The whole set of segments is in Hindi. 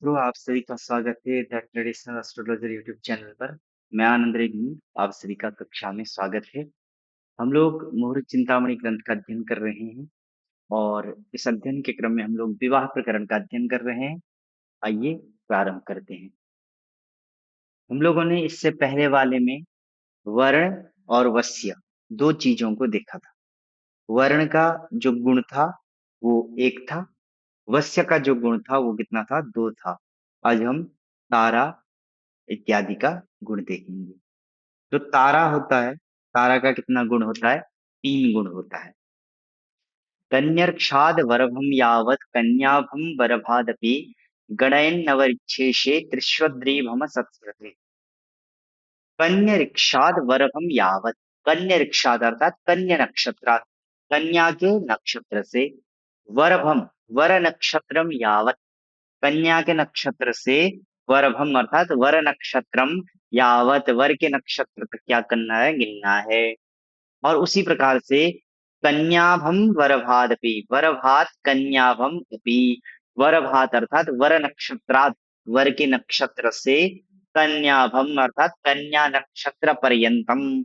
मित्रों, आप सभी का स्वागत है the traditional astrologer YouTube channel पर। मैं आनंद रेग्मी, आप सभी का कक्षा में स्वागत है। हम लोग मुहूर्त चिंतामणि ग्रंथ का अध्ययन कर रहे हैं और इस अध्ययन के क्रम में हम लोग विवाह प्रकरण का अध्ययन कर रहे हैं। आइए प्रारंभ करते हैं। हम लोगों ने इससे पहले वाले में वर्ण और वश्य दो चीजों को देखा था। वर्ण का जो गुण था वो एक था, वश्य का जो गुण था वो कितना था, दो था। आज हम तारा इत्यादि का गुण देखेंगे। जो तारा होता है, तारा का कितना गुण होता है, तीन गुण होता है। कन्यर्क्षाद वरभम यावत कन्याभम वरभादपि गणयन नवरिक्षेशे त्रिश्वद्रीभम सत्स्रते। कन्यऋक्षाद वरभम यावत, कन्यऋक्षाद अर्थात कन्या नक्षत्र, कन्या के नक्षत्र से, वरभम वर नक्षत्रम यावत, कन्या के नक्षत्र से, वरभम अर्थात वर नक्षत्रम यावत, वर के नक्षत्र तक क्या करना है, गिनना है। और उसी प्रकार से कन्याभम वरभादपि, वरभात कन्याभम अपि, वरभात अर्थात वर नक्षत्रात, वर के नक्षत्र से, कन्याभम अर्थात कन्या नक्षत्र पर्यंतम।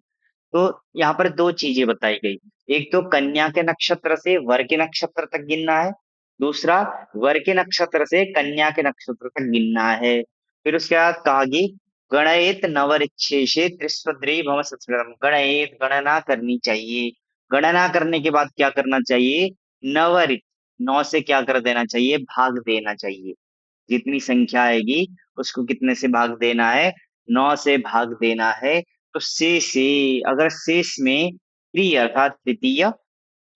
तो यहाँ पर दो चीजें बताई गई। एक तो कन्या के नक्षत्र से वर के नक्षत्र तक गिनना है, दूसरा वर के नक्षत्र से कन्या के नक्षत्र तक गिनना है। फिर उसके बाद कहा कि गणयेत नवरिक्षेशे त्रिस्वद्री भव संस्मृतम, गणयेत गणना करनी चाहिए। गणना करने के बाद क्या करना चाहिए, नवरित, नौ से क्या कर देना चाहिए, भाग देना चाहिए। जितनी संख्या आएगी उसको कितने से भाग देना है, नौ से भाग देना है। तो से अगर शेष में त्रि अर्थात तृतीय,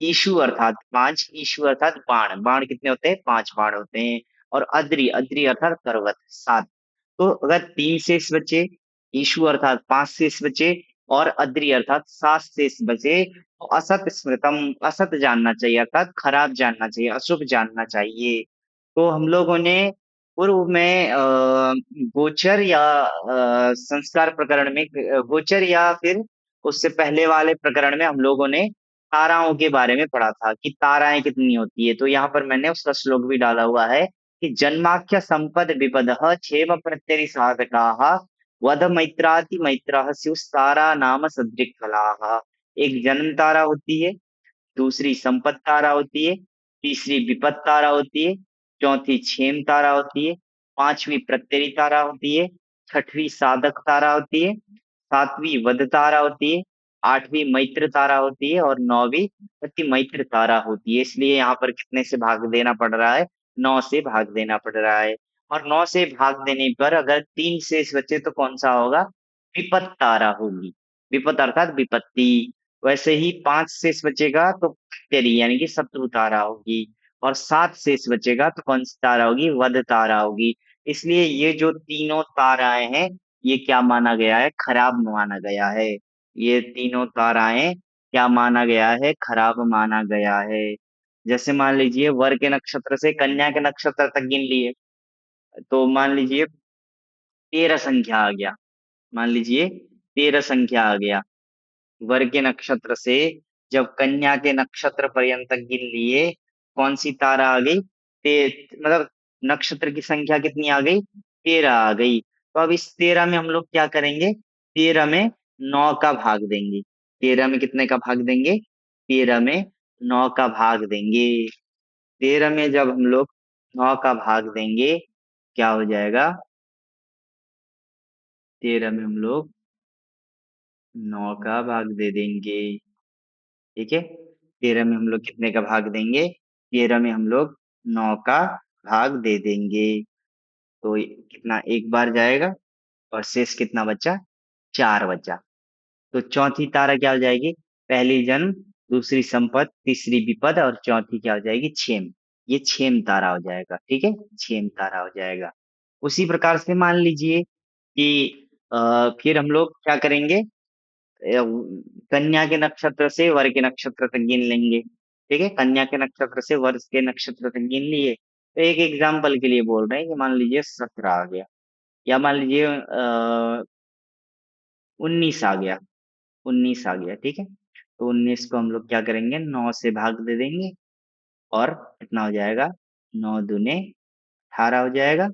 ईशु अर्थात पांच, ईशु अर्थात बाण, बाण कितने होते हैं, पांच बाण होते हैं। और अद्रि, अद्रि अर्थात पर्वत, सात। तो अगर तीन शेष बचे, ईशु अर्थात पांच शेष बचे और अद्रि अर्थात सात शेष बचे, तो असत स्मृतम, असत जानना चाहिए अर्थात खराब जानना चाहिए, अशुभ जानना चाहिए। तो हम लोगों ने पूर्व में गोचर या संस्कार प्रकरण में, गोचर या फिर उससे पहले वाले प्रकरण में हम लोगों ने ताराओं के बारे में पढ़ा था कि ताराएं कितनी होती है। तो यहाँ पर मैंने उसका श्लोक भी डाला हुआ है कि जन्माख्य संपद विपदः क्षेम प्रत्यरि साधकाः वध मैत्राति मैत्रः स्युस्तारा नाम सदृक् फलाः। एक जन्म तारा होती है, दूसरी संपत तारा होती है, तीसरी विपत तारा होती है, चौथी क्षेम तारा होती है, पांचवी प्रत्यरि तारा होती है, छठवीं साधक तारा होती है, सातवीं वध तारा होती है, आठवीं मैत्र तारा होती है और नौवीं अति मैत्र तारा होती है। इसलिए यहाँ पर कितने से भाग देना पड़ रहा है, नौ से भाग देना पड़ रहा है। और नौ से भाग देने पर अगर तीन शेष बचे तो कौन सा होगा, विपत तारा होगी, विपत अर्थात विपत्ति। वैसे ही पांच शेष बचेगा तो प्रत्यरि यानी कि शत्रु तारा होगी, और सात शेष बचेगा तो कौन सी तारा होगी, वध तारा होगी। इसलिए ये जो तीनों ताराएं हैं ये क्या माना गया है, खराब माना गया है। ये तीनों ताराएं क्या माना गया है, खराब माना गया है। जैसे मान लीजिए वर के नक्षत्र से कन्या के नक्षत्र तक गिन लिए, तो मान लीजिए 13 संख्या आ गया, मान लीजिए 13 संख्या आ गया। वर के नक्षत्र से जब कन्या के नक्षत्र पर्यंत तक गिन लिए, कौन सी तारा आ गई, मतलब नक्षत्र की संख्या कितनी आ गई, 13 आ गई। तो अब इस 13 में हम लोग क्या करेंगे, 13 में 9 का भाग देंगे। 13 में कितने का भाग देंगे, 13 में 9 का भाग देंगे। 13 में जब हम लोग 9 का भाग देंगे, क्या हो जाएगा, 13 में हम लोग 9 का भाग दे देंगे। ठीक है, 13 में हम लोग कितने का भाग देंगे, 13 में हम लोग 9 का भाग दे देंगे। तो कितना, एक बार जाएगा और शेष कितना बचा, चार बचा। तो चौथी तारा क्या हो जाएगी, पहली जन्म, दूसरी संपत, तीसरी विपद और चौथी क्या हो जाएगी, क्षेम। ये क्षेम तारा हो जाएगा। ठीक है, क्षेम तारा हो जाएगा। उसी प्रकार से मान लीजिए कि फिर हम लोग क्या करेंगे, अ, कन्या के नक्षत्र से वर के नक्षत्र तक गिन लेंगे। ठीक है, कन्या के नक्षत्र से वर के नक्षत्र तक गिन लिए। तो एक एग्जाम्पल के लिए बोल रहे हैं कि मान लीजिए 17 आ गया, या मान लीजिए 19 आ गया, 19 आ गया। ठीक है, तो 19 को हम लोग क्या करेंगे, 9 से भाग दे देंगे और कितना हो जाएगा, 9 दूने 18 हो जाएगा।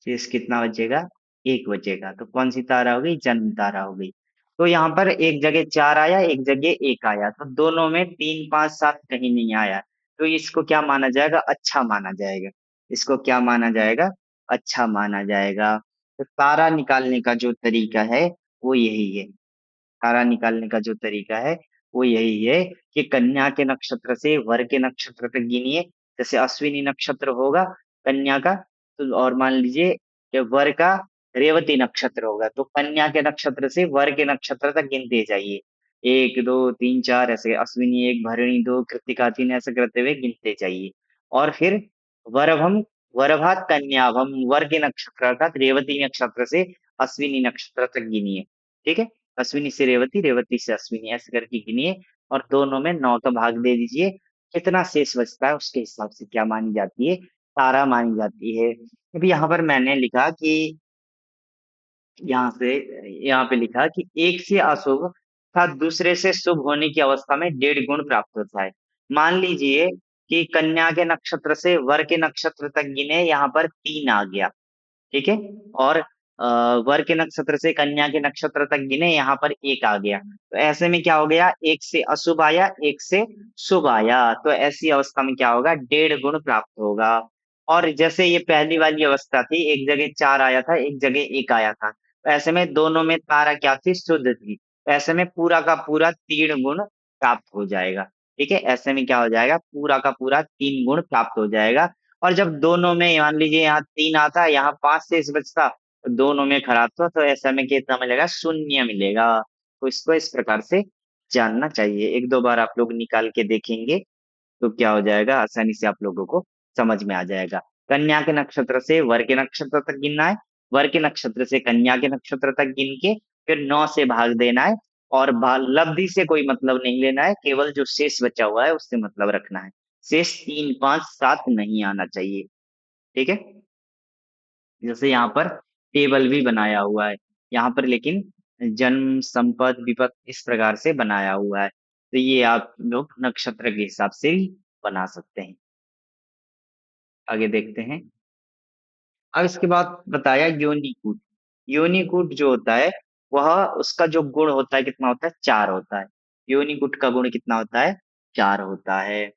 शेष कितना बचेगा, एक बचेगा। तो कौन सी तारा हो गई, जन्म तारा हो गई। तो यहाँ पर एक जगह 4 आया, एक जगह 1 आया, तो दोनों में 3 5 7 कहीं नहीं आया। तो इसको क्या माना जाएगा, अच्छा माना जाएगा। इसको क्या माना जाएगा, अच्छा माना जाएगा। तो तारा निकालने का जो तरीका है वो यही है। तारा निकालने का जो तरीका है वो यही है कि कन्या के नक्षत्र से वर के नक्षत्र तक गिनिए। जैसे अश्विनी नक्षत्र होगा कन्या का, तो और मान लीजिए कि वर का रेवती नक्षत्र होगा, तो कन्या के नक्षत्र से वर के नक्षत्र तक गिनते जाइए। 1 2 3 4 ऐसे, अश्विनी 1, भरणी 2, कृत्तिका 3, ऐसे करते हुए गिनते जाइए। और फिर वरभम, वरभात कन्याभम, वर के नक्षत्र अर्थात रेवती नक्षत्र से अश्विनी नक्षत्र तक गिनिए। ठीक है, अश्विनी से रेवती, रेवती से अश्विनी, ऐसे करके गिनिए। और दोनों में 9 का भाग दे दीजिए। कितना शेष बचता है उसके हिसाब से क्या मानी जाती है, तारा मानी जाती है। अभी यहाँ पर मैंने लिखा कि यहाँ से, यहाँ पे लिखा कि एक से अशुभ तथा दूसरे से शुभ होने की अवस्था में 1.5 गुण प्राप्त होता है। मान लीजिए कि कन्या के नक्षत्र से वर के नक्षत्र तक गिने, यहाँ पर 3 आ गया। ठीक है, और वर के नक्षत्र से कन्या के नक्षत्र तक गिने, यहाँ पर 1 आ गया। तो ऐसे में क्या हो गया, एक से अशुभ आया, एक से शुभ आया, तो ऐसी अवस्था में क्या होगा, 1.5 गुण प्राप्त होगा। और जैसे ये पहली वाली अवस्था थी, एक जगह 4 आया था, एक जगह 1 आया था, तो ऐसे में दोनों में तारा क्या थी, शुद्ध थी। तो ऐसे में पूरा का पूरा 3 गुण प्राप्त हो जाएगा। ठीक है, ऐसे में क्या हो जाएगा, पूरा का पूरा 3 गुण प्राप्त हो जाएगा। और जब दोनों में मान लीजिए यहाँ 3 आता, यहाँ 5 शेष बचता, तो दोनों में खराब था, तो ऐसा में कितना मिलेगा, शून्य मिलेगा। तो इसको इस प्रकार से जानना चाहिए। एक दो बार आप लोग निकाल के देखेंगे तो क्या हो जाएगा, आसानी से आप लोगों को समझ में आ जाएगा। कन्या के नक्षत्र से वर के नक्षत्र तक गिनना है, वर के नक्षत्र से कन्या के नक्षत्र तक गिन के फिर 9 से भाग देना है। और लब्धि से कोई मतलब नहीं लेना है, केवल जो शेष बचा हुआ है उससे मतलब रखना है। शेष 3 5 7 नहीं आना चाहिए। ठीक है, जैसे यहाँ पर टेबल भी बनाया हुआ है, यहाँ पर लेकिन जन्म संपद विपद इस प्रकार से बनाया हुआ है, तो ये आप लोग नक्षत्र के हिसाब से भी बना सकते हैं। आगे देखते हैं। अब इसके बाद बताया योनिकूट। योनिकूट जो होता है वह, उसका जो गुण होता है कितना होता है, 4 होता है। योनिकूट का गुण कितना होता है, 4 होता है।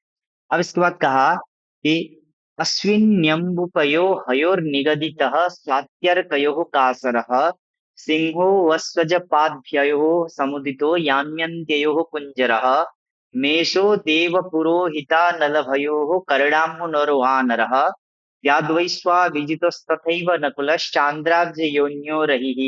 अब इसके बाद कहा कि अश्विन्यम्बुकयो हयोर्निगदितः स्वात्यर्कयोः कासरः सिंहो वस्वजपाद्भ्ययोः समुदितो याम्यन्त्ययोः कुञ्जरः मेषो देवपुरोहितानलभयोः कर्णाम्बुनरोहानरः याद्वैश्वाविजितस्तथैव नकुलश्चान्द्राब्जयोन्योरहिः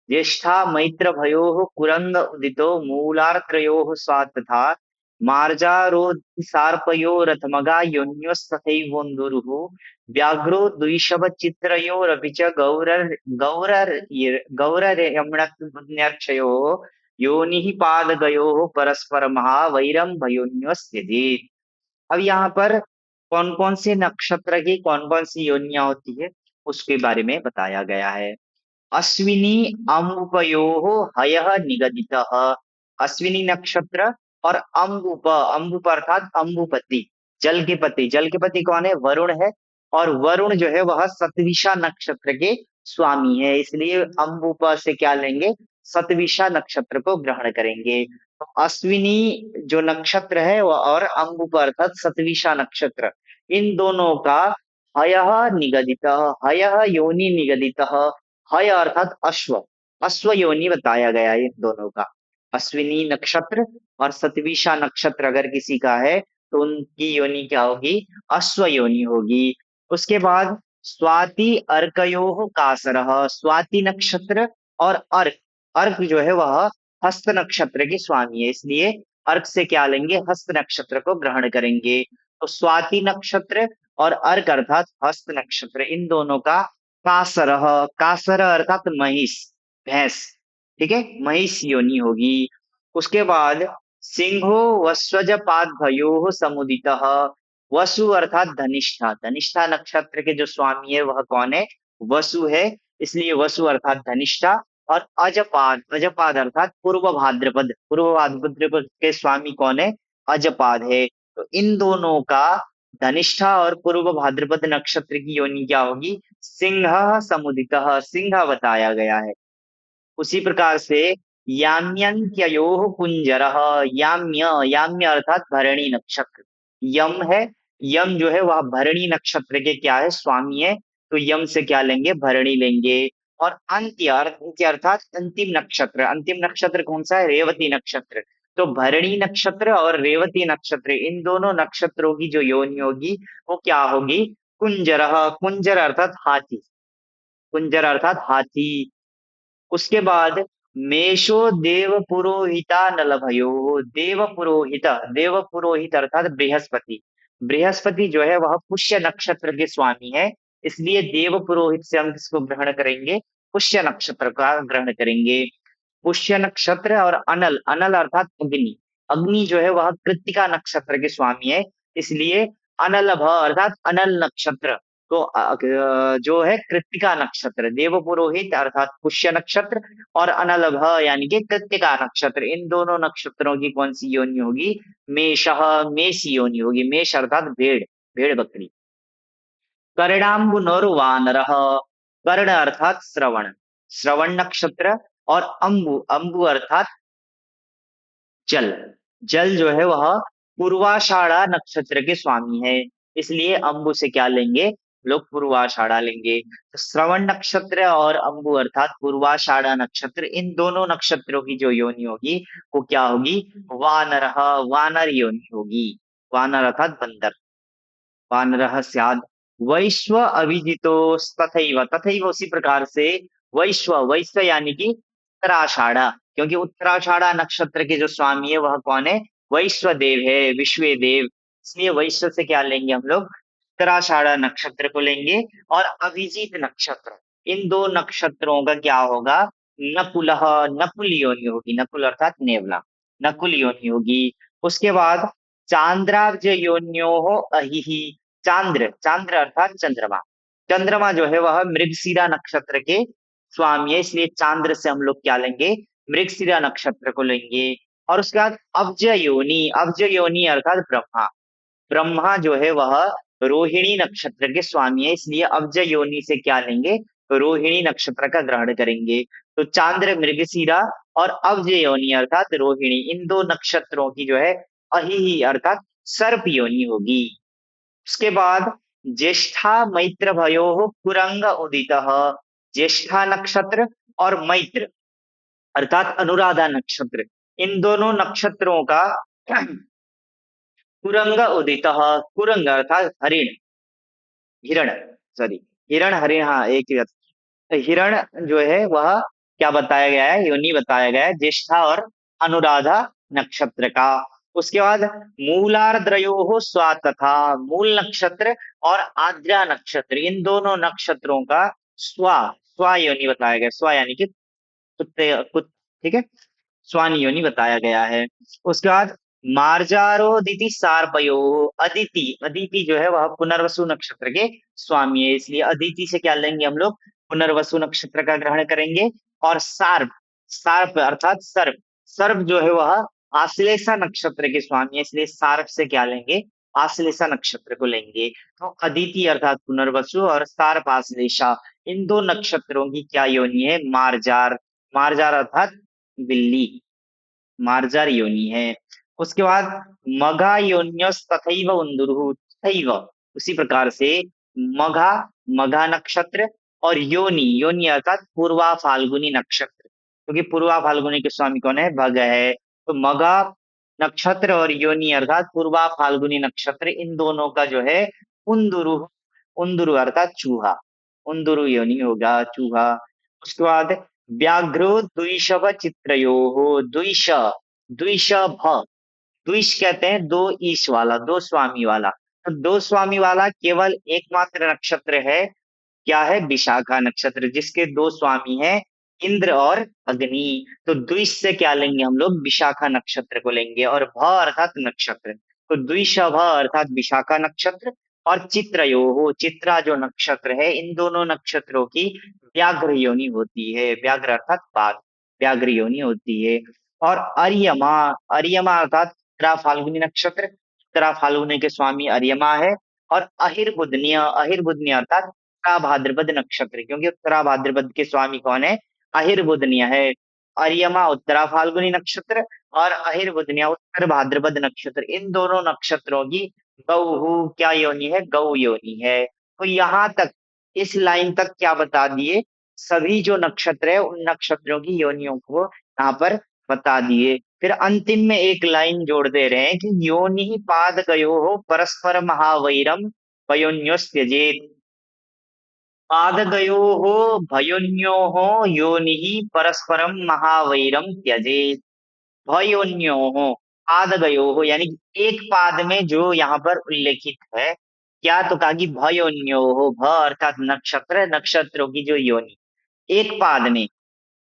ज्येष्ठा मैत्रभयोः कुरंग उदितो मूलार्त्रयोः स्वातथा मार्जारोत्सार्पयोरथमगा योन्योस्तथैवोन्दुरुः व्याघ्रो द्विषभचित्रयोरपि च गौररयम्णक्षयोः योनिः पादगयोः परस्परमः वैरं भयोन्योस्त्यजेत्। अब यहाँ पर कौन कौन से नक्षत्र की कौन कौन सी योनियां होती है उसके बारे में बताया गया है। अश्विनी अम्बुपयोः हयः निगदितः, अश्विनी नक्षत्र और अम्बुप, अम्बुप अर्थात अम्बुपति, जल के पति। जल के पति कौन है, वरुण है। और वरुण जो है वह सतविशा नक्षत्र के स्वामी है, इसलिए अम्बुप से क्या लेंगे, सतविशा नक्षत्र को ग्रहण करेंगे। तो अश्विनी जो नक्षत्र है वह और अम्बुप अर्थात सतविशा नक्षत्र, इन दोनों का हयः निगदितः, हयः योनि निगदितः, हय अर्थात अश्व, अश्व योनि बताया गया है इन दोनों का। अश्विनी नक्षत्र और सतविशा नक्षत्र अगर किसी का है तो उनकी योनि क्या होगी, अश्व योनि होगी। उसके बाद स्वाति अर्कयोः कासरः, स्वाति नक्षत्र और अर्क, अर्क जो है वह हस्त नक्षत्र के स्वामी है, इसलिए अर्क से क्या लेंगे, हस्त नक्षत्र को ग्रहण करेंगे। तो स्वाति नक्षत्र और अर्क अर्थात हस्त नक्षत्र, इन दोनों का कासरः, कासर अर्थात महिष, भैंस। ठीक है, महिष योनि होगी। उसके बाद सिंहो वस्वज पाद भयो समुदितः, वसु अर्थात धनिष्ठा, धनिष्ठा नक्षत्र के जो स्वामी है वह कौन है, वसु है, इसलिए वसु अर्थात धनिष्ठा। और अजपाद, अजपाद अर्थात पूर्व भाद्रपद, पूर्व भाद्रपद के स्वामी कौन है, अजपाद है। तो इन दोनों का धनिष्ठा और पूर्व भाद्रपद नक्षत्र की योनि क्या होगी? सिंह समुदितः, सिंह बताया गया है। उसी प्रकार से याम्यंत्ययोः कुंजरः, याम्य, याम्य अर्थात भरणी नक्षत्र। यम है, यम जो है वह भरणी नक्षत्र के क्या है? स्वामी है। तो यम से क्या लेंगे? भरणी लेंगे। और अंत्य अर्थात अंतिम नक्षत्र, अंतिम नक्षत्र कौन सा है? रेवती नक्षत्र। तो भरणी नक्षत्र और रेवती नक्षत्र, इन दोनों नक्षत्रों की जो योनि होगी वो क्या होगी? कुंजरः, कुंजर अर्थात हाथी, कुंजर अर्थात हाथी। उसके बाद मेषो देव पुरोहिता नलभयो, देव पुरोहित, देव पुरोहित अर्थात बृहस्पति। बृहस्पति जो है वह पुष्य नक्षत्र के स्वामी है, इसलिए देव पुरोहित से हम किसको ग्रहण करेंगे? पुष्य नक्षत्र का ग्रहण करेंगे। पुष्य नक्षत्र और अनल, अनल अर्थात अग्नि, अग्नि जो है वह कृत्तिका नक्षत्र के स्वामी है, इसलिए अनलभ अर्थात अनल नक्षत्र। तो जो है कृत्तिका नक्षत्र, देव पुरोहित अर्थात पुष्य नक्षत्र और अनलभ यानी कि कृत्तिका नक्षत्र, इन दोनों नक्षत्रों की कौन सी योनि होगी? मेषः, मेष योनि होगी। मेष अर्थात भेड़, भेड़ बकरी। कर्णाम्बुनोर्वानरः, कर्ण अर्थात श्रवण, श्रवण नक्षत्र। और अंबु, अंबु अर्थात जल, जल जो है वह पूर्वाषाढ़ा नक्षत्र के स्वामी है, इसलिए अंबु से क्या लेंगे? लोग पूर्वाषाढ़ा लेंगे। तो श्रवण नक्षत्र और अंबु अर्थात पूर्वाषाढ़ा नक्षत्र, इन दोनों नक्षत्रों की जो योनि होगी वो क्या होगी? वानर, वानर योनि होगी। वानर अर्थात बंदर। वानरः स्याद् वैश्व अविजितो तथैव, तथैव उसी प्रकार से वैश्व, वैश्व यानी कि उत्तराषाढ़ा, क्योंकि उत्तराषाढ़ा नक्षत्र के जो स्वामी है वह कौन है? वैश्व देव है, विश्व देव। इसलिए वैश्व से क्या लेंगे हम लोग? उत्तराषाढ़ा नक्षत्र को लेंगे। और अभिजीत नक्षत्र, इन दो नक्षत्रों का क्या होगा? नकुलः, नकुल योनि होगी, नकुल अर्थात नेवला, नकुल योनि होगी। उसके बाद चांद्राब्ज योन्योः अहिहि, चांद्र, चांद्र अर्थात चंद्रमा, चंद्रमा जो है वह मृगशिरा नक्षत्र के स्वामी है, इसलिए चांद्र से हम लोग क्या लेंगे? मृगशिरा नक्षत्र को लेंगे। और उसके बाद अब्ज योनि, अब्ज योनि अर्थात ब्रह्मा, ब्रह्मा जो है वह रोहिणी नक्षत्र के स्वामी है, इसलिए अब्ज योनि से क्या लेंगे? रोहिणी नक्षत्र का ग्रहण करेंगे। तो चांद्र, मृगशिरा और अब्ज योनि अर्थात रोहिणी, इन दो नक्षत्रों की जो है अहिहि अर्थात सर्प योनि होगी। उसके बाद ज्येष्ठा मैत्र भयो कुरंग उदितः, ज्येष्ठा नक्षत्र और मैत्र अर्थात अनुराधा नक्षत्र, इन दोनों नक्षत्रों का कुरंग उदितः, कुरंग अर्थात हरिण, हिरण, सॉरी, हिरण हरिण, हाँ एक ही बात। तो हिरण जो है वह क्या बताया गया है? योनि बताया गया है ज्येष्ठा और अनुराधा नक्षत्र का। उसके बाद मूलार्द्रयोः स्वा तथा, मूल नक्षत्र और आद्रा नक्षत्र, इन दोनों नक्षत्रों का स्वा, स्वा योनि बताया गया। स्वा यानी कि कुत्ते, ठीक है, स्वान योनि बताया गया है। उसके बाद मार्जारोदिति सार्पयो, अदिति, अदिति जो है वह पुनर्वसु नक्षत्र के स्वामी है, इसलिए अदिति से क्या लेंगे हम लोग? पुनर्वसु नक्षत्र का ग्रहण करेंगे। और सार्प, सार्प अर्थात सर्प, सर्प जो है वह आश्लेषा नक्षत्र के स्वामी है, इसलिए सार्प से क्या लेंगे? आश्लेषा नक्षत्र को लेंगे। तो अदिति अर्थात पुनर्वसु और सार्प आश्लेषा, इन दो नक्षत्रों की क्या योनि है? मार्जार, मार्जार अर्थात बिल्ली, मार्जार योनि है। उसके बाद मघा योन्यस तथैव उन्दुरुः, तथैव उसी प्रकार से मघा, मघा नक्षत्र और योनि, योनि अर्थात पूर्वा फाल्गुनी नक्षत्र, क्योंकि पूर्वा फाल्गुनी के स्वामी कौन है? भग है। तो मघा नक्षत्र और योनि अर्थात पूर्वा फाल्गुनी नक्षत्र, इन दोनों का जो है उन्दुरु, उन्दुरु अर्थात चूहा, उन्दुरु योनि होगा, चूहा। उसके बाद व्याघ्रो द्विषभ चित्रयोः, द्विष, द्विषभ, द्विष कहते हैं दो ईश वाला, दो स्वामी वाला। तो दो स्वामी वाला केवल एकमात्र नक्षत्र है, क्या है? विशाखा नक्षत्र, जिसके दो स्वामी हैं इंद्र और अग्नि। तो द्विष से क्या लेंगे हम लोग? विशाखा नक्षत्र को लेंगे। और भ अर्थात नक्षत्र, तो द्विषभ अर्थात विशाखा नक्षत्र। और चित्रयो, चित्रा जो नक्षत्र है, इन दोनों नक्षत्रों की व्याघ्र योनि होती है, व्याघ्र अर्थात बाघ, व्याघ्र योनि होती है। और अर्यमा, अर्यमा अर्थात उत्तरा फाल्गुनी नक्षत्र, उत्तरा फाल्गुनी के स्वामी अर्यमा है, और अहिर्बुदनीय अर्थात उत्तरा भाद्रपद नक्षत्र, क्योंकि उत्तरा भाद्रपद के स्वामी कौन है? अहिर्बुदनीय है। अर्यमा उत्तरा फाल्गुनी नक्षत्र और अहिर्बुदनीय उत्तर भाद्रपद नक्षत्र, इन दोनों नक्षत्रों की गौ क्या योनि है? गौ योनि है। तो यहाँ तक, इस लाइन तक क्या बता दिए? सभी जो नक्षत्र है उन नक्षत्रों की योनियों को यहाँ पर बता दिए। फिर अंतिम में एक लाइन जोड़ दे रहे हैं कि योनि पाद गयो हो परस्पर महावैरम पयोन्योस्त्यजेत। पाद गयो हो भयोन्यो हो योनि परस्परम महावैरम त्यजेत। भयोन्यो हो, पाद गयो हो, यानी कि एक पाद में जो यहाँ पर उल्लेखित है, क्या? तो कहा कि भयोन्यो हो, भ अर्थात नक्षत्र, नक्षत्रों की जो योनि एक पाद में,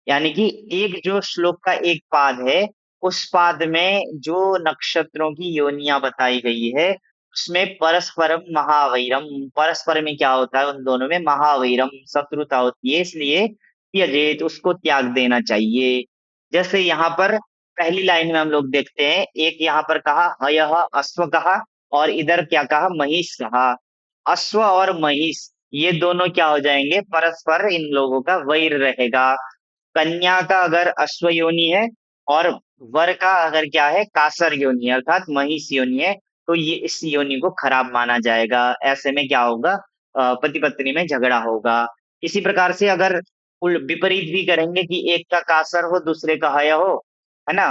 यानी कि एक जो श्लोक का एक पाद है, उस पाद में जो नक्षत्रों की योनियां बताई गई है, उसमें परस्परम महावैरम, परस्पर में क्या होता है? उन दोनों में महावैरम, शत्रुता होती है, इसलिए त्यजेत, उसको त्याग देना चाहिए। जैसे यहाँ पर पहली लाइन में हम लोग देखते हैं, एक यहाँ पर कहा हयः अश्व कहा, और इधर क्या कहा? महिष कहा। अश्व और महिष ये दोनों क्या हो जाएंगे? परस्पर इन लोगों का वैर रहेगा। कन्या का अगर अश्व योनि है और वर का अगर क्या है? कासर योनि है, अर्थात महिष योनि है, तो ये इस योनि को खराब माना जाएगा। ऐसे में क्या होगा? पति पत्नी में झगड़ा होगा। इसी प्रकार से अगर विपरीत भी करेंगे कि एक का कासर हो दूसरे का हय हो, है ना?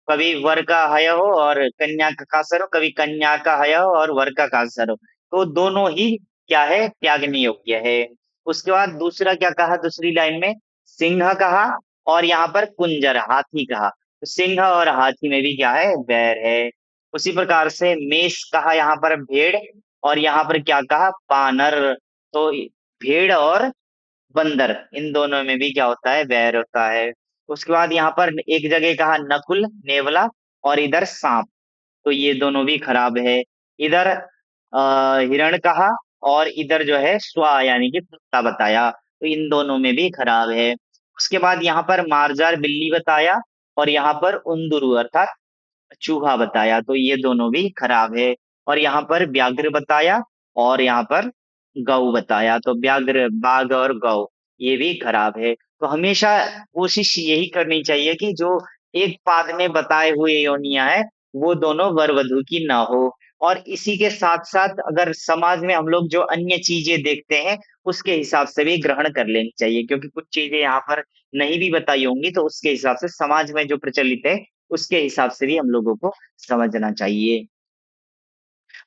कभी वर का हय हो और कन्या का कासर हो, कभी कन्या का हय हो और वर का कासर हो, तो दोनों ही क्या है? त्यागने योग्य है। उसके बाद दूसरा क्या कहा दूसरी लाइन में? सिंह कहा, और यहाँ पर कुंजर हाथी कहा। तो सिंह और हाथी में भी क्या है? बैर है। उसी प्रकार से मेष कहा यहाँ पर भेड़, और यहाँ पर क्या कहा? बानर। तो भेड़ और बंदर, इन दोनों में भी क्या होता है? बैर होता है। उसके बाद यहाँ पर एक जगह कहा नकुल नेवला, और इधर सांप, तो ये दोनों भी खराब है। इधर हिरण कहा, और इधर जो है स्वा यानी कि कुत्ता बताया, तो इन दोनों में भी खराब है। उसके बाद यहाँ पर मार्जार बिल्ली बताया, और यहाँ पर उंदुरु अर्थात चूहा बताया, तो ये दोनों भी खराब है। और यहाँ पर व्याघ्र बताया, और यहाँ पर गौ बताया, तो व्याघ्र बाघ और गौ ये भी खराब है। तो हमेशा कोशिश यही करनी चाहिए कि जो एक पाद में बताए हुए योनियां है, वो दोनों वर वधु की ना हो। और इसी के साथ साथ अगर समाज में हम लोग जो अन्य चीजें देखते हैं, उसके हिसाब से भी ग्रहण कर लेनी चाहिए, क्योंकि कुछ चीजें यहाँ पर नहीं भी बताई होंगी, तो उसके हिसाब से समाज में जो प्रचलित है उसके हिसाब से भी हम लोगों को समझना चाहिए।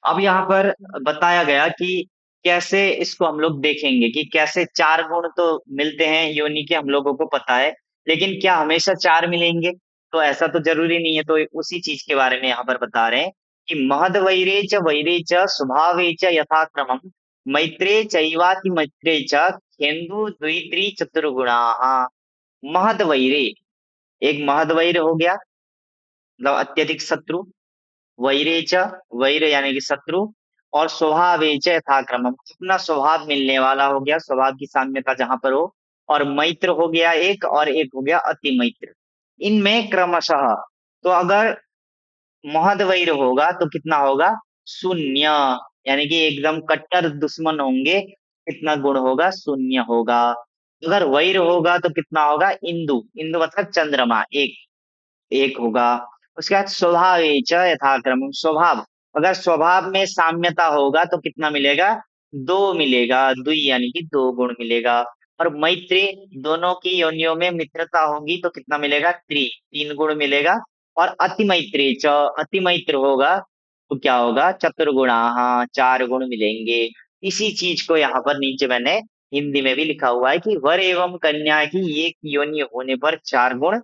अब यहाँ पर बताया गया कि कैसे इसको हम लोग देखेंगे कि कैसे चार गुण तो मिलते हैं योनि के, हम लोगों को पता है, लेकिन क्या हमेशा चार मिलेंगे? तो ऐसा तो जरूरी नहीं है। तो उसी चीज के बारे में यहाँ पर बता रहे हैं कि महद वैरे च स्वभावे च यथाक्रमम मैत्रे चैवाति मैत्रे च खेन्दु द्वित्री चतुर्गुणा। महद वैरे, एक महद वैर हो गया, मतलब अत्यधिक शत्रु। वैरे च, वैर यानी कि शत्रु। और स्वभावे च यथाक्रमम, अपना स्वभाव मिलने वाला हो गया, स्वभाव की साम्यता जहां पर हो। और मैत्र हो गया एक, और एक हो गया अति मैत्र। इनमें क्रमशः, तो अगर महद वैर होगा तो कितना होगा? शून्य, यानी कि एकदम कट्टर दुश्मन होंगे, कितना गुण होगा? शून्य होगा। अगर वैर होगा तो कितना होगा? इंदु, इंदु मतलब चंद्रमा, एक, एक होगा। उसके बाद स्वभावेच यथाक्रम, स्वभाव, अगर स्वभाव में साम्यता होगा तो कितना मिलेगा? दो मिलेगा, दुई यानी कि दो गुण मिलेगा। और मैत्री, दोनों की योनियों में मित्रता होगी तो कितना मिलेगा? तीन गुण मिलेगा। और अति मैत्री च, अति मैत्र होगा तो क्या होगा? चतुर्गुणा, हाँ, चार गुण मिलेंगे। इसी चीज को यहाँ पर नीचे मैंने हिंदी में भी लिखा हुआ है कि वर एवं कन्या की एक योनि होने पर चार गुण,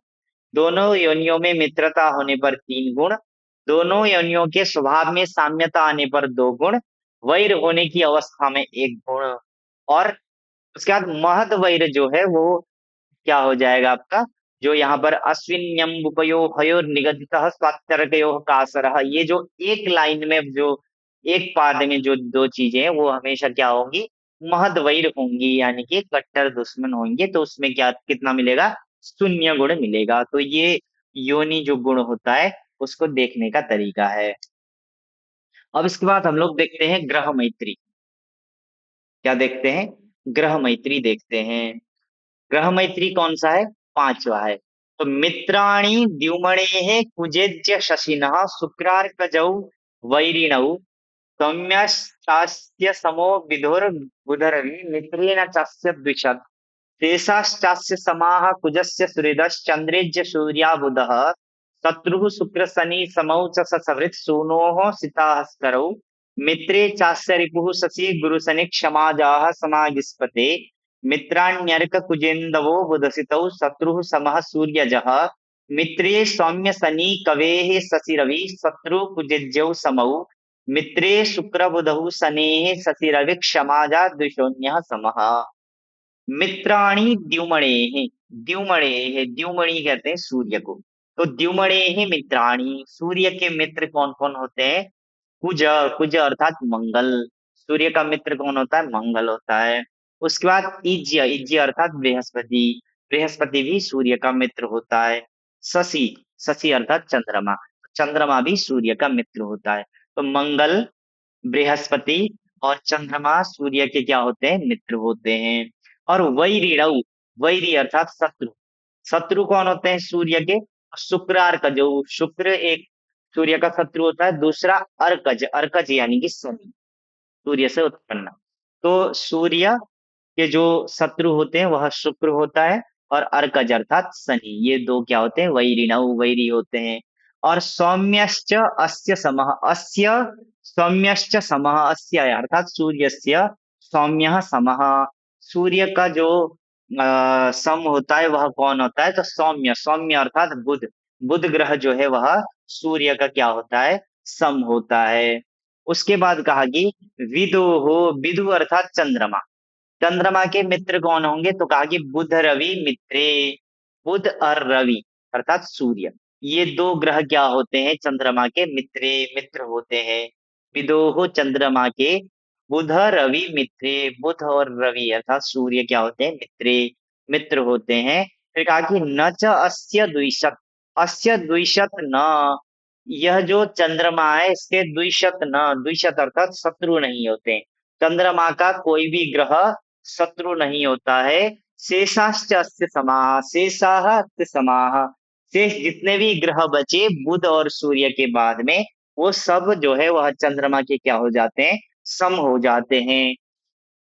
दोनों योनियों में मित्रता होने पर तीन गुण, दोनों योनियों के स्वभाव में साम्यता आने पर दो गुण, वैर होने की अवस्था में एक गुण। और उसके बाद महद वैर जो है वो क्या हो जाएगा आपका? जो यहाँ पर अश्विन्यम्बुपयो हयोर निगदित स्वात्यर्कयो कासरः, ये जो एक लाइन में जो एक पाद में जो दो चीजें हैं वो हमेशा क्या होंगी? महद वैर होंगी, यानी कि कट्टर दुश्मन होंगे, तो उसमें क्या कितना मिलेगा? शून्य गुण मिलेगा। तो ये योनि जो गुण होता है उसको देखने का तरीका है। अब इसके बाद हम लोग देखते हैं ग्रह मैत्री। क्या देखते हैं? ग्रह मैत्री देखते हैं। ग्रह मैत्री कौन सा है? पांचवा है। तो मित्राणि द्युमणेः कुजेज्य शशिनः शुक्रार्कजौ वैरिणौ सौम्याश्चास्य समो विधुर बुधरवि मित्रेण चास्य द्विषत् तेषाश्चास्य समाः कुजस्य सुहृदश्चन्द्रेज्य सूर्या बुधः शत्रुः शुक्र शनि समौ च ससवृत् सूनोः सिताहस्करौ मित्रे चास्य रिपुः शशि गुरु शनि क्षमाजाः समागिस्पते मित्राण्यर्क कुजेन्दवो बुधसितौ शत्रुः समः सूर्यजः मित्रे सौम्य शनि कवेः शशि रवि शत्रु कुजेज्यौ समौ मित्रे शुक्र बुधौ शनेः शशि रवि क्षमाजा द्विशोन्यः समः। मित्राणि द्युमणेः। द्युमणेः, द्युमणि कहते हैं सूर्य को। तो द्युमणेः मित्राणि, सूर्य के मित्र कौन कौन होते हैं? कुज। कुज अर्थात मंगल। सूर्य का मित्र कौन होता है? मंगल होता है। उसके बाद इज्य, इज्य अर्थात बृहस्पति। बृहस्पति भी सूर्य का मित्र होता है। शशि, शशि अर्थात चंद्रमा। चंद्रमा भी सूर्य का मित्र होता है। तो मंगल, बृहस्पति और चंद्रमा सूर्य के क्या होते हैं? मित्र होते हैं। और वैरिणव, वैरी अर्थात शत्रु। शत्रु कौन होते हैं सूर्य के? शुक्र अर्कज, शुक्र एक सूर्य का शत्रु होता है। दूसरा अर्कज, अर्कज यानी कि शनि, सूर्य से उत्पन्न। तो सूर्य के जो शत्रु होते हैं वह शुक्र होता है, और अर्कज अर्थात शनि, ये दो क्या होते हैं? वैरिणव, वैरी होते हैं। और सौम्यश्च अस्य समः, अस्य सौम्यश्च समः, अस्य अर्थात सूर्यस्य सौम्यः समः, सूर्य का जो सम होता है वह कौन होता है? तो सौम्य, सौम्य अर्थात बुध। बुध ग्रह जो है वह सूर्य का क्या होता है? सम होता है। उसके बाद कहा कि विदु हो, विदु अर्थात चंद्रमा। चंद्रमा के मित्र कौन होंगे? तो कहा कि बुध रवि मित्रे। बुध और रवि अर्थात सूर्य, ये दो ग्रह क्या होते हैं? चंद्रमा के मित्रे, मित्र होते हैं। विदोह चंद्रमा के बुध रवि मित्रे, बुध और रवि अर्थात सूर्य क्या होते हैं? मित्रे, मित्र होते हैं। फिर कहा कि न च अस्य द्विशत, अस्य द्विशत न, यह जो चंद्रमा है इसके द्विशत न, द्विशत अर्थात शत्रु नहीं होते। चंद्रमा का कोई भी ग्रह शत्रु नहीं होता है। शेषाश्च अस्य समाः, शेषाः अस्य समाः, शेष जितने भी ग्रह बचे बुध और सूर्य के बाद में, वो सब जो है वह चंद्रमा के क्या हो जाते हैं? सम हो जाते हैं।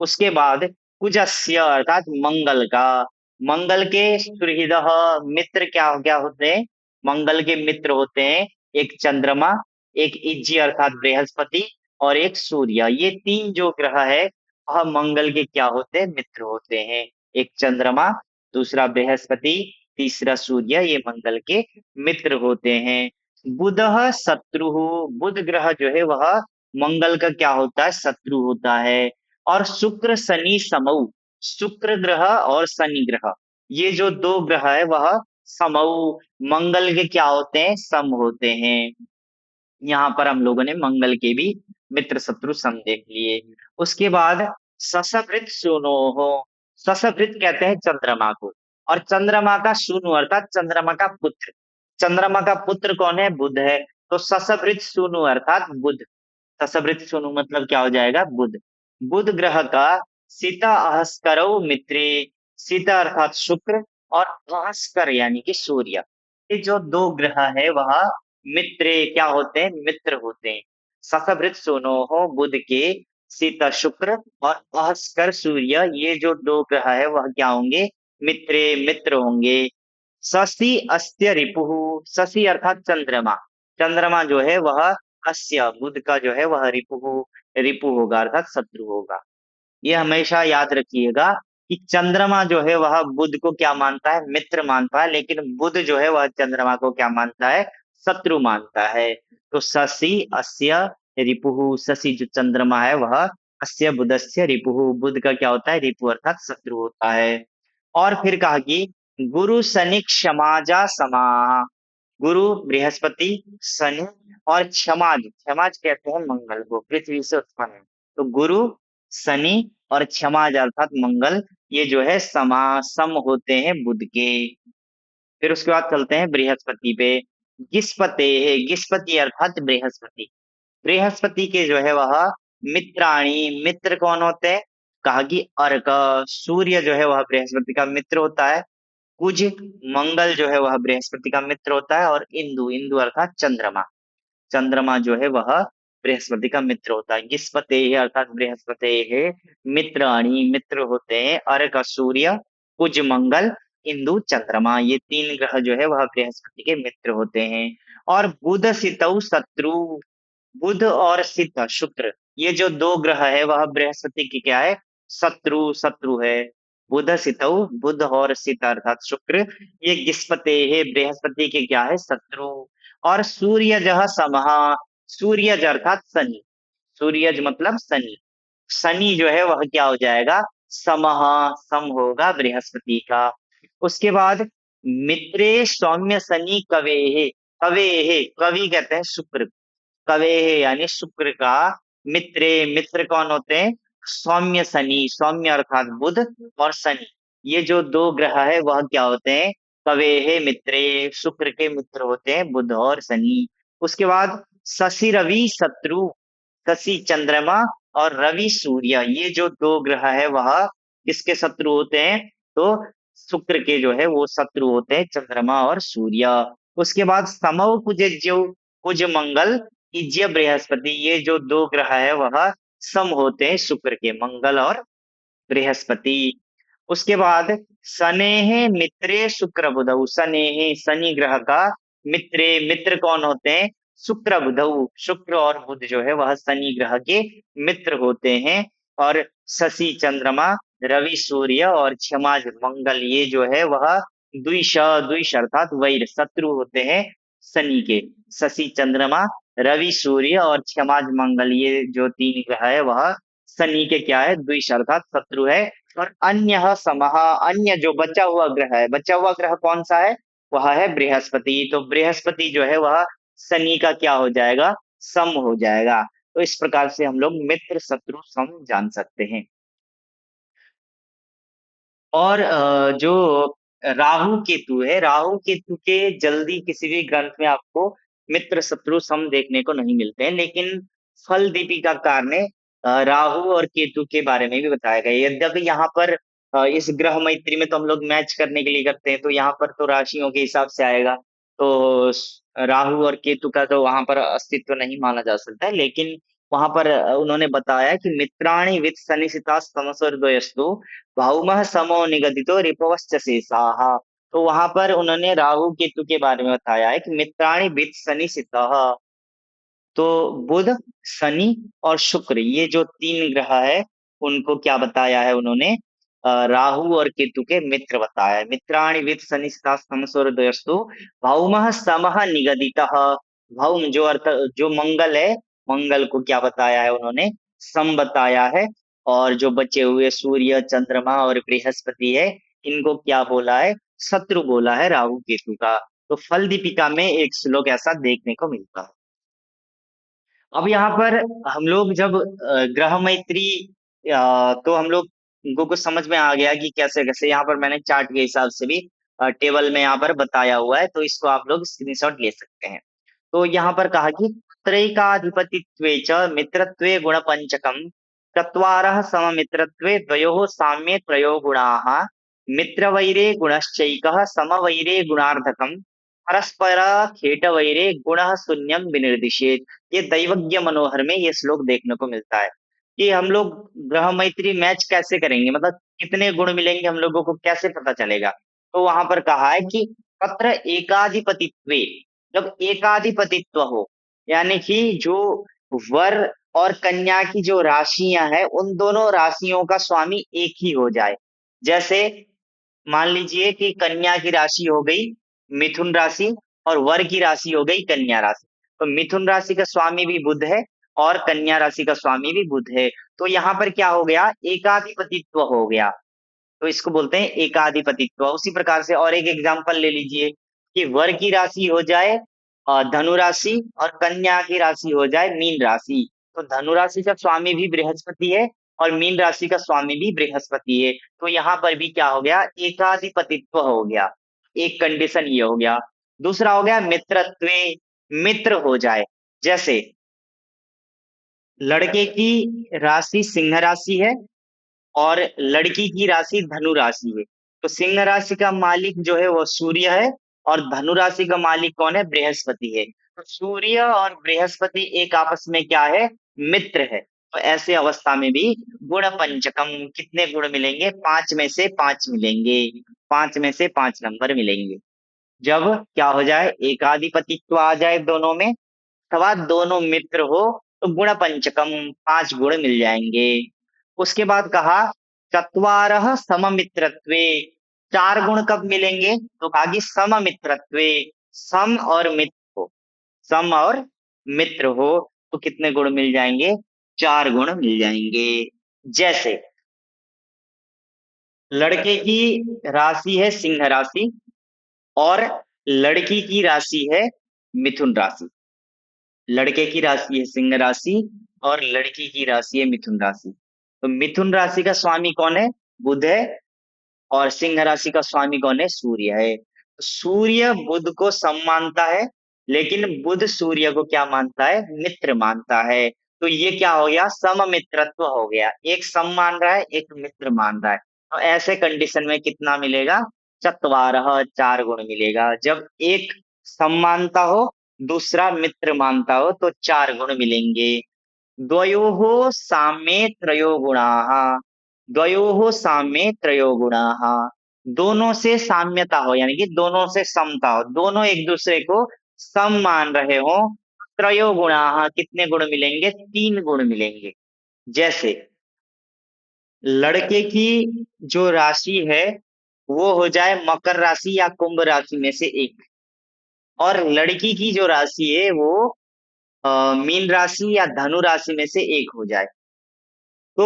उसके बाद कुजस्य अर्थात मंगल का, मंगल के सुहृदः मित्र क्या क्या होते हैं? मंगल के मित्र होते हैं एक चंद्रमा, एक इज्जी अर्थात बृहस्पति, और एक सूर्य। ये तीन जो ग्रह है वह मंगल के क्या होते हैं? मित्र होते हैं। एक चंद्रमा, दूसरा बृहस्पति, तीसरा सूर्य, ये मंगल के मित्र होते हैं। बुधः शत्रु, बुध ग्रह जो है वह मंगल का क्या होता है? शत्रु होता है। और शुक्र शनि समऊ, शुक्र ग्रह और शनि ग्रह, ये जो दो ग्रह है वह समऊ, मंगल के क्या होते हैं? सम होते हैं। यहाँ पर हम लोगों ने मंगल के भी मित्र शत्रु सम देख लिए। उसके बाद ससभृत सुनो हो, ससभृत कहते हैं चंद्रमा को, और चंद्रमा का सूनु अर्थात चंद्रमा का पुत्र। चंद्रमा का पुत्र कौन है? बुध है। तो ससभृत सूनु अर्थात बुध, ससवृत सोनू मतलब क्या हो जाएगा? बुध। बुध ग्रह का सीता अहस्करौ मित्रे, सीता अर्थात शुक्र, और अहस्कर यानी कि सूर्य, ये जो दो ग्रह है वह मित्रे क्या होते हैं? मित्र होते हैं। ससवृत सोनो हो बुध के, सीता शुक्र और अहस्कर सूर्य, ये जो दो ग्रह है वह क्या होंगे? मित्रे, मित्र होंगे। शशि अस्य रिपुः, शशि अर्थात चंद्रमा, चंद्रमा जो है वह अस्य बुध का जो है वह रिपु, रिपु होगा अर्थात शत्रु होगा। ये हमेशा याद रखिएगा कि चंद्रमा जो है वह बुध को क्या मानता है? मित्र मानता है, लेकिन बुध जो है वह चंद्रमा को क्या मानता है? शत्रु मानता है। तो शशि अस्य रिपुः, शशि जो चंद्रमा है वह अस्य बुधस्य रिपुः, बुध का क्या होता है? रिपु अर्थात शत्रु होता है। और फिर कहा कि गुरु शनि क्षमाजा समाः, गुरु बृहस्पति, शनि और क्षमाज, क्षमाज कहते हैं मंगल को, पृथ्वी से उत्पन्न है। तो गुरु, शनि और क्षमाज अर्थात मंगल, ये जो है समा, सम होते हैं बुध के। फिर उसके बाद चलते हैं बृहस्पति पे। गिस्पते है, गिस्पति अर्थात बृहस्पति, बृहस्पति के जो है वह मित्राणी, मित्र कौन होते हैं? कहा कि अर्क, सूर्य जो है वह बृहस्पति का मित्र होता है। कुज, मंगल जो है वह बृहस्पति का मित्र होता है। और इंदु, इंदु अर्थात चंद्रमा, चंद्रमा जो है वह बृहस्पति का मित्र होता है। गिस्पते अर्थात बृहस्पति है मित्राणी, मित्र होते हैं अर्क सूर्य, कुज मंगल, इंदु चंद्रमा, ये तीन ग्रह जो है वह बृहस्पति के मित्र होते हैं। और बुध सितौ शत्रु, बुध और सित शुक्र, ये जो दो ग्रह है वह बृहस्पति की क्या है? शत्रु, शत्रु है। बुध सितौ, बुध और सित अर्थात शुक्र, ये गिस्पते है बृहस्पति के क्या है? शत्रु। और सूर्य जह समहा, सूर्यज अर्थात शनि, सूर्यज मतलब शनि, शनि जो है वह क्या हो जाएगा? समः, सम होगा बृहस्पति का। उसके बाद मित्रे सौम्य शनि कवेहे, कवेहे, कवि कहते हैं शुक्र, कवेहे यानी शुक्र का, मित्रे, मित्र कौन होते हैं? सौम्य शनि, सौम्य अर्थात बुध और शनि, ये जो दो ग्रह है वह क्या होते हैं? कवेहे मित्रे, शुक्र के मित्र होते हैं बुध और शनि। उसके बाद शशि रवि शत्रु, शशि चंद्रमा और रवि सूर्य, ये जो दो ग्रह है वह किसके शत्रु होते हैं? तो शुक्र के जो है वो शत्रु होते हैं चंद्रमा और सूर्य। उसके बाद समौ कुजज्यो, कुज मंगल, इज्य बृहस्पति, ये जो दो ग्रह है वह सम होते हैं शुक्र के, मंगल और बृहस्पति। उसके बाद शनेः मित्रे शुक्र बुधौ, शनेः शनि ग्रह का मित्रे, मित्र कौन होते हैं? शुक्र बुधौ, शुक्र और बुध जो है वह शनि ग्रह के मित्र होते हैं। और शशि चंद्रमा, रवि सूर्य और क्षमाज मंगल, ये जो है वह द्विष, द्विष अर्थात वैर, शत्रु होते हैं शनि के। शशि चंद्रमा, रवि सूर्य और क्षमाज मंगल, ये जो तीन ग्रह है वह शनि के क्या है? द्विष अर्थात शत्रु है। और अन्य समः, अन्य जो बचा हुआ ग्रह है, बचा हुआ ग्रह कौन सा है? वह है बृहस्पति, तो बृहस्पति जो है वह शनि का क्या हो जाएगा? सम हो जाएगा। तो इस प्रकार से हम लोग मित्र शत्रु सम जान सकते हैं। और जो राहु केतु है, राहु केतु के जल्दी किसी भी ग्रंथ में आपको मित्र शत्रु सम देखने को नहीं मिलते हैं, लेकिन फल दीपिकाकार ने राहु और केतु के बारे में भी बताया गया है। यद्यपि यहाँ पर इस ग्रह मैत्री में तो हम लोग मैच करने के लिए करते हैं, तो यहाँ पर तो राशियों के हिसाब से आएगा, तो राहु और केतु का तो वहां पर अस्तित्व नहीं माना जा सकता है। लेकिन वहां पर उन्होंने बताया कि मित्राणि वित्त सनिशिता स्तमसोर्द्वयस्तु भौमः समो निगदितो रिपवश्च शेषाः। तो वहां पर उन्होंने राहु केतु के बारे में बताया है कि मित्राणि वित्त सनिशितः, तो बुध, शनि और शुक्र, ये जो तीन ग्रह है उनको क्या बताया है उन्होंने? राहु और केतु के मित्र बताया है। मित्राणि वित्त सनिष्ठा समसोरदयस्तु भौमः समः निगदितः, भौम जो अर्थ, जो मंगल है, मंगल को क्या बताया है उन्होंने? सम बताया है। और जो बचे हुए सूर्य चंद्रमा और बृहस्पति है, इनको क्या बोला है? शत्रु बोला है राहु केतु का। तो फल दीपिका में एक श्लोक ऐसा देखने को मिलता है। अब यहाँ पर हम लोग जब ग्रह मैत्री, तो हम लोग को कुछ समझ में आ गया कि कैसे कैसे, यहाँ पर मैंने चार्ट के हिसाब से भी टेबल में यहाँ पर बताया हुआ है, तो इसको आप लोग स्क्रीनशॉट ले सकते हैं। तो यहाँ पर कहा कि त्रैकाधिपतित्वे च मित्रत्वे गुणपंचकम, चत्वारः सममित्रत्वे द्वयोः साम्ये त्रयो गुणाः, मित्रवैरे गुणश्चैकः समवैरे गुणार्धकम्, परस्पर खेटवैरे गुणः शून्यम विनिर्दिशेत। ये दैवज्ञ मनोहर में ये श्लोक देखने को मिलता है कि हम लोग ग्रह मैत्री मैच कैसे करेंगे, मतलब कितने गुण मिलेंगे हम लोगों को कैसे पता चलेगा? तो वहां पर कहा है कि तत्र एकाधिपतित्वे, जब एकाधिपतित्व हो, यानी कि जो वर और कन्या की जो राशियां हैं उन दोनों राशियों का स्वामी एक ही हो जाए। जैसे मान लीजिए कि कन्या की राशि हो गई मिथुन राशि और वर की राशि हो गई कन्या राशि, तो मिथुन राशि का स्वामी भी बुध है और कन्या राशि का स्वामी भी बुध है, तो यहाँ पर क्या हो गया? एकाधिपतित्व हो गया, तो इसको बोलते हैं एकाधिपतित्व। उसी प्रकार से और एक एग्जांपल ले लीजिए कि वर की राशि हो जाए धनु राशि और कन्या की राशि हो जाए मीन राशि, तो धनु राशि का स्वामी भी बृहस्पति है और मीन राशि का स्वामी भी बृहस्पति है, तो यहाँ पर भी क्या हो गया? एकाधिपतित्व हो गया। एक कंडीशन ये हो गया। दूसरा हो गया मित्रत्वे, मित्र हो जाए। जैसे लड़के की राशि सिंह राशि है और लड़की की राशि धनु राशि है। तो सिंह राशि का मालिक जो है वो सूर्य है और धनु राशि का मालिक कौन है? बृहस्पति है। तो सूर्य और बृहस्पति एक आपस में क्या है? मित्र है। तो ऐसे अवस्था में भी गुण पंचकम, कितने गुण मिलेंगे? 5 में से 5 मिलेंगे, 5 में से 5 नंबर मिलेंगे। जब क्या हो जाए? एकाधिपतित्व आ जाए दोनों में, अथवा दोनों मित्र हो, तो गुण पंचकम 5 गुण मिल जाएंगे। उसके बाद कहा चत्वारः सममित्रत्वे, 4 गुण कब मिलेंगे? तो कहा कि सममित्रत्वे, सम और मित्र हो, सम और मित्र हो तो कितने गुण मिल जाएंगे? 4 गुण मिल जाएंगे। जैसे लड़के की राशि है सिंह राशि और लड़की की राशि है मिथुन राशि। लड़के की राशि है सिंह राशि और लड़की की राशि है मिथुन राशि। तो मिथुन राशि का स्वामी कौन है? बुध है। और सिंह राशि का स्वामी कौन है? सूर्य है। तो सूर्य बुध को सम मानता है, लेकिन बुध सूर्य को क्या मानता है? मित्र मानता है। तो ये क्या हो गया? सममित्रत्व हो गया। एक सम मान रहा है, एक मित्र मान रहा है। तो ऐसे कंडीशन में कितना मिलेगा? चत्वारः, 4 गुण मिलेगा। जब एक सम मानता हो, दूसरा मित्र मानता हो, तो 4 गुण मिलेंगे। द्वयोः साम्ये त्रयो गुणाः, द्वयोः साम्ये त्रयो गुणाः, दोनों से साम्यता हो यानी कि दोनों से समता हो, दोनों एक दूसरे को सम मान रहे हो, त्रयो गुणाः, कितने गुण मिलेंगे? 3 गुण मिलेंगे। जैसे लड़के की जो राशि है वो हो जाए मकर राशि या कुंभ राशि में से एक, और लड़की की जो राशि है वो मीन राशि या धनु राशि में से एक हो जाए। तो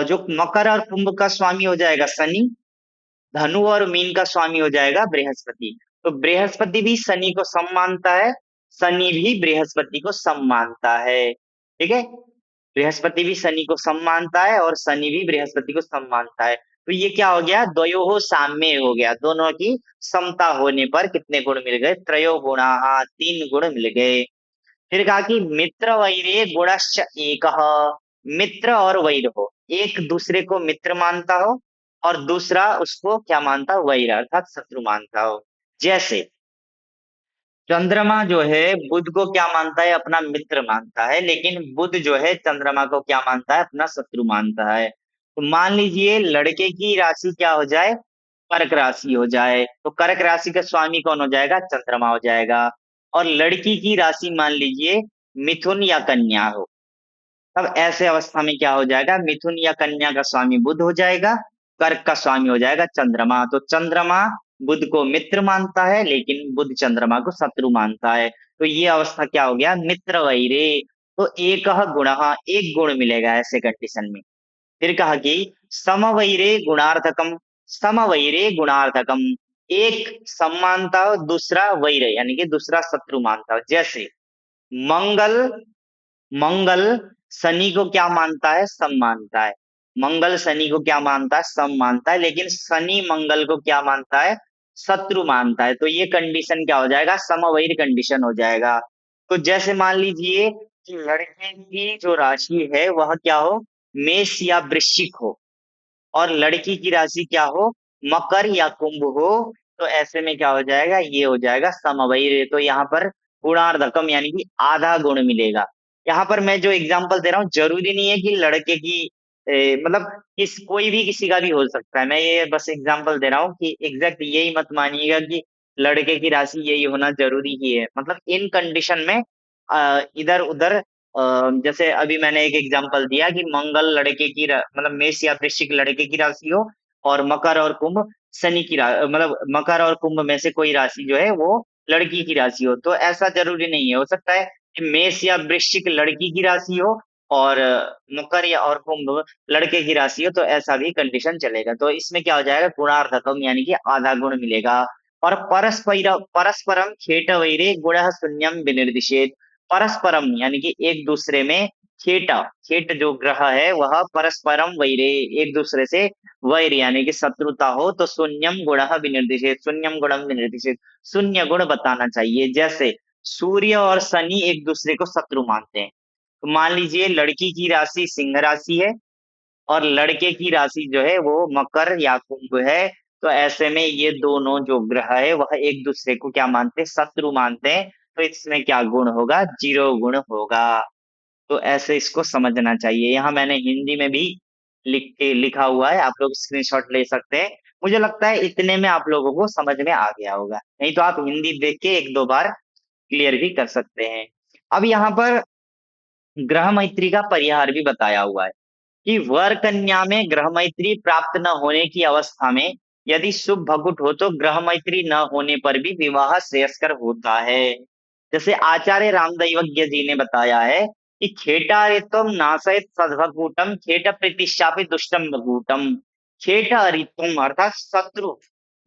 जो मकर और कुंभ का स्वामी हो जाएगा शनि, धनु और मीन का स्वामी हो जाएगा बृहस्पति। तो बृहस्पति भी शनि को सम मानता है, शनि भी बृहस्पति को सम मानता है। ठीक है, बृहस्पति भी शनि को सम मानता है और शनि भी बृहस्पति को सम मानता है। तो ये क्या हो गया? द्वयोः साम्य हो गया, दोनों की समता होने पर कितने गुण मिल गए? त्रयो गुणाः, 3 गुण मिल गए। फिर कहा कि मित्र वैरे गुणश्च एकः, मित्र और वैर हो, एक दूसरे को मित्र मानता हो और दूसरा उसको क्या मानता हो? वैर अर्थात शत्रु मानता हो। जैसे चंद्रमा जो है बुध को क्या मानता है? अपना मित्र मानता है, लेकिन बुध जो है चंद्रमा को क्या मानता है? अपना शत्रु मानता है। तो मान लीजिए लड़के की राशि क्या हो जाए? कर्क राशि हो जाए, तो कर्क राशि का स्वामी कौन हो जाएगा? चंद्रमा हो जाएगा। और लड़की की राशि मान लीजिए मिथुन या कन्या हो, तब ऐसे अवस्था में क्या हो जाएगा? मिथुन या कन्या का स्वामी बुध हो जाएगा, कर्क का स्वामी हो जाएगा चंद्रमा। तो चंद्रमा बुध को मित्र मानता है, लेकिन बुध चंद्रमा को शत्रु मानता है। तो ये अवस्था क्या हो गया? मित्र वैरे। तो एक गुण, एक गुण मिलेगा ऐसे कंडीशन में। फिर कहा कि समवैरे गुणार्थकम, समवैरे गुणार्थकम, एक सम मानता हो, दूसरा वैर यानी कि दूसरा शत्रु मानता हो। जैसे मंगल, मंगल शनि को क्या मानता है? सम मानता है। मंगल शनि को क्या मानता है? सम मानता है, लेकिन शनि मंगल को क्या मानता है? शत्रु मानता है। तो ये कंडीशन क्या हो जाएगा? समवैर कंडीशन हो जाएगा। तो जैसे मान लीजिए कि लड़के की जो राशि है वह क्या हो? मेष या वृश्चिक हो, और लड़की की राशि क्या हो? मकर या कुंभ हो। तो ऐसे में क्या हो जाएगा? ये हो जाएगा समवैर। तो यहाँ पर गुणार्धकम यानी कि आधा गुण मिलेगा। यहाँ पर मैं जो एग्जांपल दे रहा हूँ जरूरी नहीं है कि लड़के की मतलब कोई भी किसी का भी हो सकता है। मैं ये बस एग्जांपल दे रहा हूँ कि एग्जैक्ट यही मत मानिएगा कि लड़के की राशि यही होना जरूरी ही है। मतलब इन कंडीशन में इधर उधर जैसे अभी मैंने एक एग्जांपल दिया कि मंगल लड़के की मतलब मेष या वृश्चिक लड़के की राशि हो, और मकर और कुंभ शनि की मतलब मकर और कुंभ में से कोई राशि जो है वो लड़की की राशि हो। तो ऐसा जरूरी नहीं है, हो सकता है कि मेष या वृश्चिक लड़की की राशि हो और मकर या और कुंभ लड़के की राशि हो, तो ऐसा भी कंडीशन चलेगा। तो इसमें क्या हो जाएगा? गुणार्धकम यानी कि आधा गुण मिलेगा। और परस्परम खेट वैरे गुण शून्यम विनिर्दिशेत, परस्परम यानी कि एक दूसरे में खेटा, खेट जो ग्रह है वह परस्परम वैरे, एक दूसरे से वैर यानी कि शत्रुता हो, तो शून्यम गुण विनिर्दिशेत, शून्यम गुणम विनिर्दिशेत, शून्य गुण बताना चाहिए। जैसे सूर्य और शनि एक दूसरे को शत्रु मानते हैं, तो मान लीजिए लड़की की राशि सिंह राशि है और लड़के की राशि जो है वो मकर या कुंभ है। तो ऐसे में ये दोनों जो ग्रह है वह एक दूसरे को क्या मानते हैं, शत्रु मानते हैं। तो इसमें क्या गुण होगा, 0 गुण होगा। तो ऐसे इसको समझना चाहिए। यहाँ मैंने हिंदी में भी लिखा हुआ है, आप लोग स्क्रीनशॉट ले सकते हैं। मुझे लगता है इतने में आप लोगों को समझ में आ गया होगा, नहीं तो आप हिंदी देख के एक दो बार क्लियर भी कर सकते हैं। अब यहाँ पर ग्रह मैत्री का परिहार भी बताया हुआ है कि वर कन्या में ग्रह मैत्री प्राप्त न होने की अवस्था में यदि शुभ भगुट हो तो ग्रह मैत्री न होने पर भी विवाह श्रेयस्कर होता है। जैसे आचार्य रामदैवज्ञ जी ने बताया है कि खेटा ऋतम नासयत सद्भकूटम खेट प्रतिष्ठापित दुष्टम भगूटम। खेट ऋतम अर्थात शत्रु,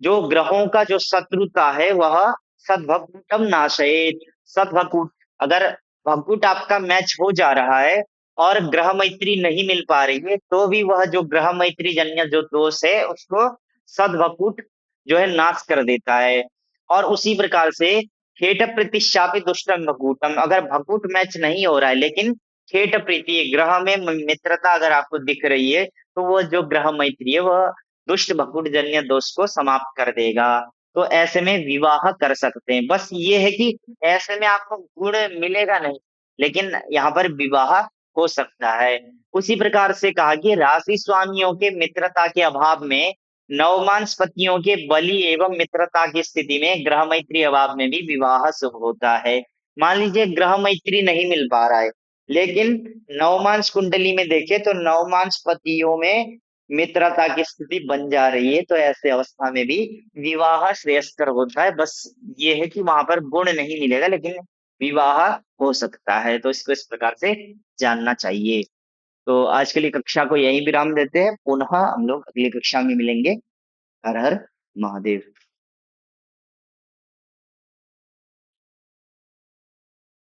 जो ग्रहों का जो शत्रुता है वह सद्भकूटम नाशयेत। सद्भकूट, अगर भगुट आपका मैच हो जा रहा है और ग्रह मैत्री नहीं मिल पा रही है तो भी वह जो ग्रह मैत्री जन्य जो दोष है उसको सद्भकुट जो है नाश कर देता है। और उसी प्रकार से खेट प्रतिशापि दुष्टम भकूटम, अगर भकूट मैच नहीं हो रहा है लेकिन खेट प्रीति ग्रह में मित्रता अगर आपको दिख रही है तो वो जो ग्रह मैत्री है वह दुष्ट भकूट जन्य दोष को समाप्त कर देगा। तो ऐसे में विवाह कर सकते हैं। बस ये है कि ऐसे में आपको गुण मिलेगा नहीं, लेकिन यहाँ पर विवाह हो सकता है। उसी प्रकार से कहा कि राशि स्वामियों के मित्रता के अभाव में नवमांस पतियों के बलि एवं मित्रता की स्थिति में ग्रह मैत्री अभाव में भी विवाह शुभ होता है। मान लीजिए ग्रह मैत्री नहीं मिल पा रहा है लेकिन नवमांस कुंडली में देखें तो नवमांस पतियों में मित्रता की स्थिति बन जा रही है, तो ऐसे अवस्था में भी विवाह श्रेयस्कर होता है। बस ये है कि वहां पर गुण नहीं मिलेगा लेकिन विवाह हो सकता है। तो इसको इस प्रकार से जानना चाहिए। तो आज के लिए कक्षा को यहीं विराम देते हैं, पुनः हम लोग अगली कक्षा में मिलेंगे। हर हर महादेव।